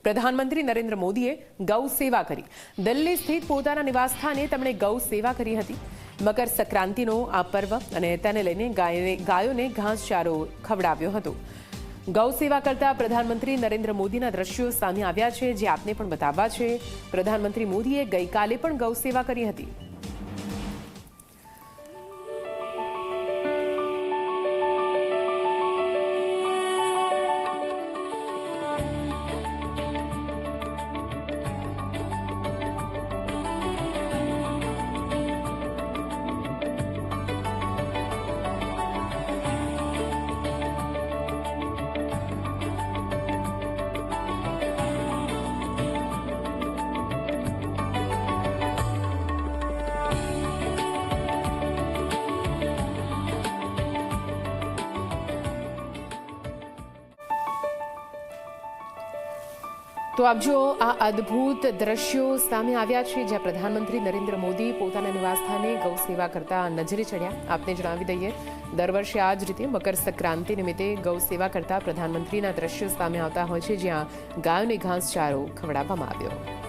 પ્રધાનમંત્રી નરેન્દ્ર મોદીએ ગૌ સેવા કરી। દિલ્હી સ્થિત પોતાના નિવાસસ્થાને તેમણે ગૌ સેવા કરી હતી। મકર સંક્રાંતિનો આ પર્વ અને તેને લઈને ગાયોને ઘાસચારો ખવડાવ્યો હતો। ગૌ સેવા કરતા પ્રધાનમંત્રી નરેન્દ્ર મોદીના દ્રશ્યો સામે આવ્યા છે, જે આપને પણ બતાવવા છે। પ્રધાનમંત્રી મોદીએ ગઈકાલે પણ ગૌ સેવા કરી હતી। તો આપ જો આ અદ્ભુત દ્રશ્યો સામે આવ્યા છે, જ્યાં પ્રધાનમંત્રી નરેન્દ્ર મોદી પોતાના નિવાસસ્થાને ગૌ સેવા કરતા નજરે ચડ્યા। આપને જણાવી દઈએ, દર વર્ષે આ જ રીતે મકર સંક્રાંતિ નિમિત્તે ગૌ સેવા કરતા પ્રધાનમંત્રીના દ્રશ્યો સામે આવતા હોય છે, જ્યાં ગાયોને ઘાસચારો ખવડાવવામાં આવ્યો।